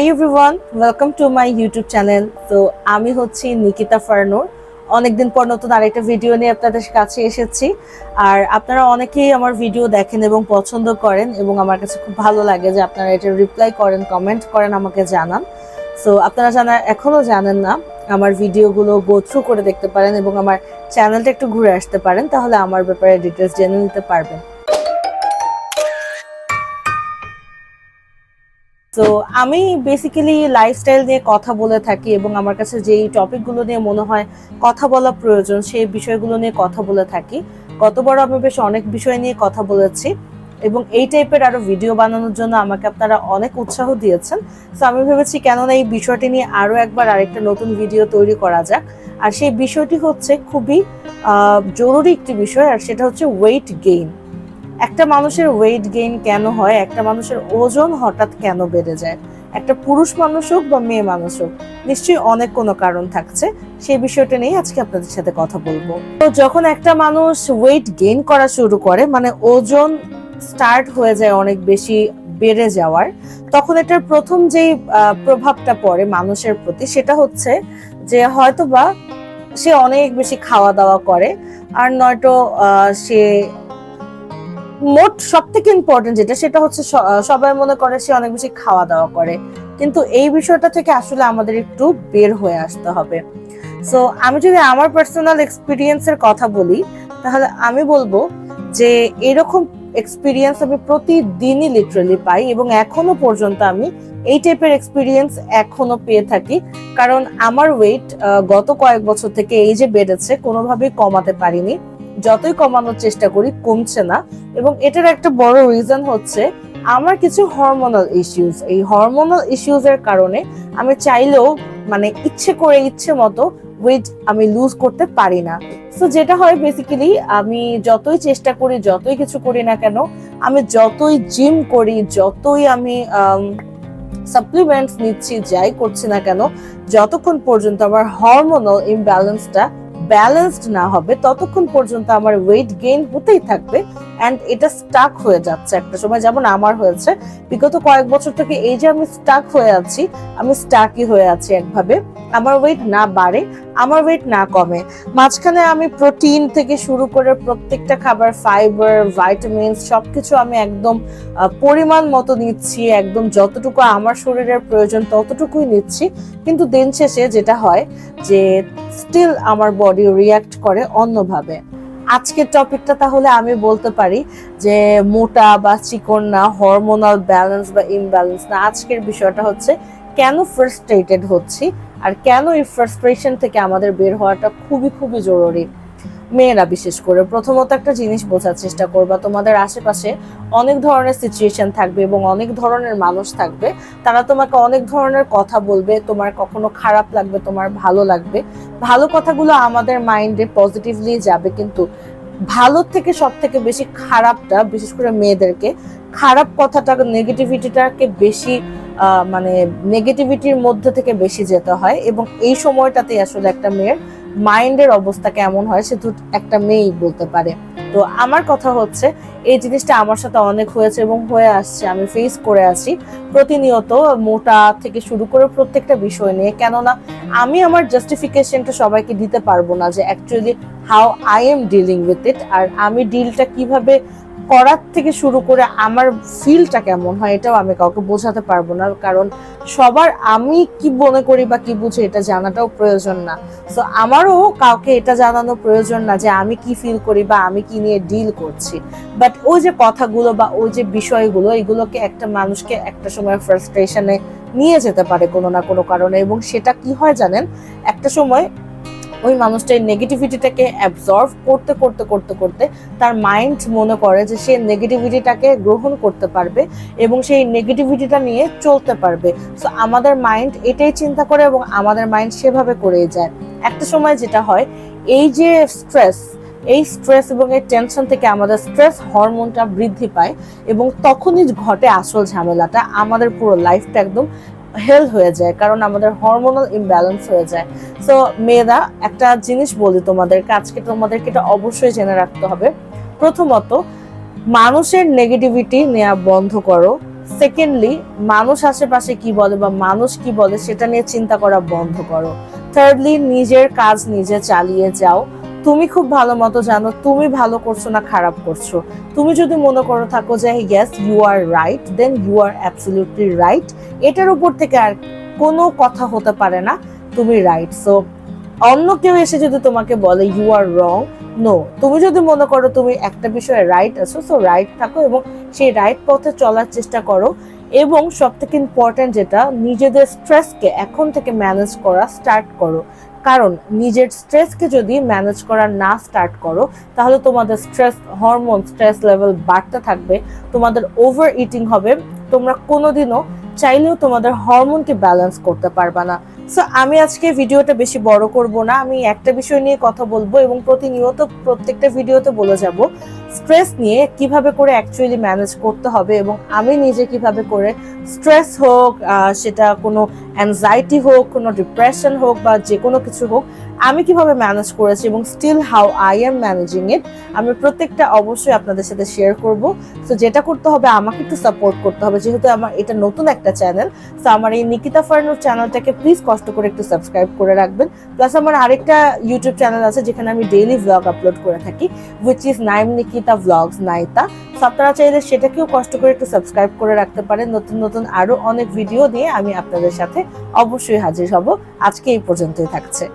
Hey everyone, welcome to my YouTube channel. তো আমি হচ্ছি নিকিতা ফারনুর। অনেকদিন পর নতুন আরেকটা ভিডিও নিয়ে আপনাদের কাছে এসেছি। আর আপনারা অনেকেই আমার ভিডিও দেখেন এবং পছন্দ করেন এবং আমার কাছে খুব ভালো লাগে যে আপনারা এটা রিপ্লাই করেন, কমেন্ট করেন, আমাকে জানান। সো আপনারা এখনো জানেন না, আমার ভিডিওগুলো গো থ্রু করে দেখতে পারেন এবং আমার চ্যানেলটা একটু ঘুরে আসতে পারেন, তাহলে আমার ব্যাপারে ডিটেলস জেনে নিতে পারবেন। তো আমি বেসিক্যালি লাইফস্টাইল নিয়ে কথা বলে থাকি এবং আমার কাছে যেই টপিকগুলো নিয়ে মনে হয় কথা বলা প্রয়োজন সেই বিষয়গুলো নিয়ে কথা বলে থাকি। গতবার আমি বেশ অনেক বিষয় নিয়ে কথা বলেছি এবং এই টাইপের আরো ভিডিও বানানোর জন্য আমাকে আপনারা অনেক উৎসাহ দিয়েছেন। তো আমি ভেবেছি কেননা এই বিষয়টি নিয়ে আরো একবার আরেকটা নতুন ভিডিও তৈরি করা যাক। আর সেই বিষয়টি হচ্ছে খুবই জরুরি একটি বিষয়, আর সেটা হচ্ছে ওয়েট গেইন। একটা মানুষের ওয়েট গেইন কেন হয়, একটা মানুষের ওজন হঠাৎ কেন বেড়ে যায়, একটা পুরুষ মানুষ হোক বা মেয়ে মানুষ হোক, নিশ্চয়ই অনেক কোনো কারণ থাকছে। সেই বিষয়টা নিয়ে আজকে আপনাদের সাথে কথা বলবো। তো যখন একটা মানুষ ওয়েট গেইন করা শুরু করে, মানে ওজন স্টার্ট হয়ে যায় অনেক বেশি বেড়ে যাওয়ার, তখন এটার প্রথম যেই প্রভাবটা পড়ে মানুষের প্রতি সেটা হচ্ছে যে হয়তোবা সে অনেক বেশি খাওয়া দাওয়া করে, আর নয়তো সে মোট সব থেকে ইম্পর্টেন্ট যেটা সেটা হচ্ছে সবাই মনে করে সে অনেক বেশি খাওয়া দাওয়া করে, কিন্তু এই বিষয়টা থেকে আসলে আমাদের একটু বের হয়ে আসতে হবে। সো আমি যদি আমার পার্সোনাল এক্সপিরিয়েন্সের কথা বলি, তাহলে আমি বলবো যে এরকম এক্সপিরিয়েন্স আমি প্রতিদিনই লিটারালি পাই এবং এখনো পর্যন্ত আমি এই টাইপের এক্সপিরিয়েন্স এখনো পেয়ে থাকি। কারণ আমার ওয়েট গত কয়েক বছর থেকে এই যে বেড়েছে, কোনোভাবেই কমাতে পারিনি। যতই কমানোর চেষ্টা করি কমছে না, এবং এটার একটা বড় রিজন হচ্ছে আমার কিছু হরমোনাল ইস্যুস। এই হরমোনাল ইস্যুস এর কারণে আমি চাইলেও মানে ইচ্ছে মতো ওয়েট আমি লুজ করতে পারি না। সো যেটা হয় বেসিক্যালি, আমি যতই চেষ্টা করি, যতই কিছু করি না কেন, আমি যতই জিম করি, যতই আমি সাপ্লিমেন্টস নিচ্ছি, যাই করছি না কেন, যতক্ষণ পর্যন্ত আমার হরমোনাল ইমব্যালেন্সটা ব্যালেন্সড না হবে ততক্ষণ পর্যন্ত আমার ওয়েট গেইন হতেই থাকবে, এন্ড এটা স্টাক হয়ে যাচ্ছে একটা সময়। যেমন আমার হয়েছে বিগত কয়েক বছর থেকে, এই যে আমি স্টাক হয়ে আছি, আমি স্টাকই হয়ে আছি একভাবে। আমার ওয়েট না বাড়ে, আমার ওয়েট না কমে। মাঝখানে আমি প্রোটিন থেকে শুরু করে প্রত্যেকটা খাবার, ফাইবার, ভাইটামিন, সবকিছু আমি একদম পরিমাণ মতো নিচ্ছি, একদম যতটুকু আমার শরীরের প্রয়োজন ততটুকুই নিচ্ছি, কিন্তু দিন শেষে যেটা হয় যে স্টিল আমার বডি রিয়াক্ট করে অন্যভাবে। আজকের টপিকটা তাহলে আমি বলতে পারি যে মোটা বা চিকন না, হরমোনাল ব্যালেন্স বা ইমব্যালেন্স না। আজকের বিষয়টা হচ্ছে কেন ফ্রাস্ট্রেটেড হচ্ছি আর কেন এই ফ্রাস্ট্রেশন থেকে আমাদের বের হওয়াটা খুবই খুবই জরুরি। মেয়েরা বিশেষ করে প্রথমত একটা জিনিস বোঝার চেষ্টা করবা, তোমাদের আশেপাশে অনেক ধরনের সিচুয়েশন থাকবে এবং অনেক ধরনের মানুষ থাকবে। তারা তোমাকে অনেক ধরনের কথা বলবে, তোমার কখনো খারাপ লাগবে, তোমার ভালো লাগবে। ভালো কথাগুলো আমাদের মাইন্ডে পজিটিভলি যাবে, কিন্তু ভালোর থেকে সব থেকে বেশি খারাপটা, বিশেষ করে মেয়েদেরকে খারাপ কথাটা, নেগেটিভিটিটাকে বেশি মানে নেগেটিভিটির মধ্যে থেকে বেশি যেতে হয়, এবং এই সময়টাতে আসলে একটা মেয়ের মাইন্ডের অবস্থা কেমন হয় শুধু একটা মেয়েই বলতে পারে। তো আমার কথা হচ্ছে এই জিনিসটা আমার সাথে অনেক হয়েছে এবং হয়ে আসছে, আমি ফেস করে আছি প্রতিনিয়ত, মোটা থেকে শুরু করে প্রত্যেকটা বিষয় নিয়ে। কেননা আমি আমার জাস্টিফিকেশনটা সবাইকে দিতে পারবো না যে actually how I am dealing with it, আর আমি ডিলটা কিভাবে করার থেকে শুরু করে আমার ফিলটা কেমন হয় এটাও আমি কাউকে বোঝাতে পারবো না, কারণ সবার আমি কি মনে করি বা কি বুঝি এটা জানাটাও প্রয়োজন না। তো আমারও কাউকে এটা জানানো প্রয়োজন না যে আমি কি ফিল করি বা আমি কি নিয়ে ডিল করছি। বাট ওই যে কথাগুলো বা ওই যে বিষয়গুলো, এগুলোকে একটা মানুষকে একটা সময় ফ্রাস্ট্রেশনে নিয়ে যেতে পারে কোনো না কোনো কারণে, এবং সেটা কি হয় জানেন, একটা সময় ওই মানুষটা এই নেগেটিভিটিটাকে অ্যাবজর্ভ করতে করতে করতে করতে তার মাইন্ড মনে করে যে সে নেগেটিভিটিটাকে গ্রহণ করতে পারবে এবং সেই নেগেটিভিটিটা নিয়ে চলতে পারবে। সো আমাদের মাইন্ড এটাই চিন্তা করে এবং আমাদের মাইন্ড সেভাবে করেই যায়। একটা সময় যেটা হয়, এই যে এই স্ট্রেস এবং এই টেনশন থেকে আমাদের স্ট্রেস হরমোনটা বৃদ্ধি পায়, এবং তখনই ঘটে আসল ঝামেলাটা, আমাদের পুরো লাইফটা একদম হেল হয়ে যায়, কারণ আমাদের হরমোনাল ইমব্যালেন্স হয়ে যায়। সো মেয়েরা, একটা জিনিস বলি তোমাদেরকে, আজকে তোমাদেরকে এটা অবশ্যই জেনে রাখতে হবে। প্রথমত, মানুষের নেগেটিভিটি নেওয়া বন্ধ করো। সেকেন্ডলি, মানুষ আশেপাশে কি বলে বা মানুষ কি বলে সেটা নিয়ে চিন্তা করা বন্ধ করো। থার্ডলি, নিজের কাজ নিজে চালিয়ে যাও। তুমি খুব ভালো মতো জানো তুমি ভালো করছো না খারাপ করছো। তুমি যদি মনে করো থাকো যে yes you are right, then you are absolutely right. এটার উপর থেকে আর কোনো কথা হতে পারে না, তুমি রাইট। সো অন্য কেউ এসে যদি তোমাকে বলে ইউ আর রং, নো, তুমি যদি মনে করো তুমি একটা বিষয়ে রাইট আছো, সো রাইট থাকো এবং সেই রাইট পথে চলার চেষ্টা করো। এবং সব থেকে ইম্পর্টেন্ট যেটা, নিজেদের স্ট্রেসকে এখন থেকে ম্যানেজ করা স্টার্ট করো। কারণ নিজের স্ট্রেসকে যদি ম্যানেজ করা না স্টার্ট করো, তাহলে তোমাদের স্ট্রেস হরমোন, স্ট্রেস লেভেল বাড়তে থাকবে, তোমাদের ওভার ইটিং হবে, তোমরা কোনোদিনও চাইলেও তোমাদের হরমোনকে ব্যালেন্স করতে পারবা না। সো আমি আজকে ভিডিওটা বেশি বড় করব না, আমি একটা বিষয় নিয়ে কথা বলবো এবং প্রতিনিয়ত প্রত্যেকটা ভিডিওতে বলে যাব স্ট্রেস নিয়ে কিভাবে করে অ্যাকচুয়ালি ম্যানেজ করতে হবে এবং আমি নিজে কিভাবে করে স্ট্রেস হোক, সেটা কোনো অ্যাংজাইটি হোক, কোনো ডিপ্রেশন হোক বা যে কোনো কিছু হোক, আমি কিভাবে ম্যানেজ করেছি এবং still how I am managing it, আমি প্রত্যেকটা অবশ্যই আপনাদের সাথে শেয়ার করব। সো যেটা করতে হবে, আমাকে একটু সাপোর্ট করতে হবে, যেহেতু আমার এটা নতুন একটা চ্যানেল। সো আমার এই নিকিতা ফারনুর চ্যানেলটাকে প্লিজ কষ্ট করে একটু সাবস্ক্রাইব করে রাখবেন। প্লাস আমার আরেকটা ইউটিউব চ্যানেল আছে যেখানে আমি ডেইলি ভ্লগ আপলোড করে থাকি, which is Naim Nikita vlogs নাইতা। সো আপনারা চাইলে সেটাকেও কষ্ট করে একটু সাবস্ক্রাইব করে রাখতে পারেন। নতুন নতুন আরো অনেক ভিডিও নিয়ে আমি আপনাদের সাথে অবশ্যই হাজির হব। আজকে এই পর্যন্তই থাকছে।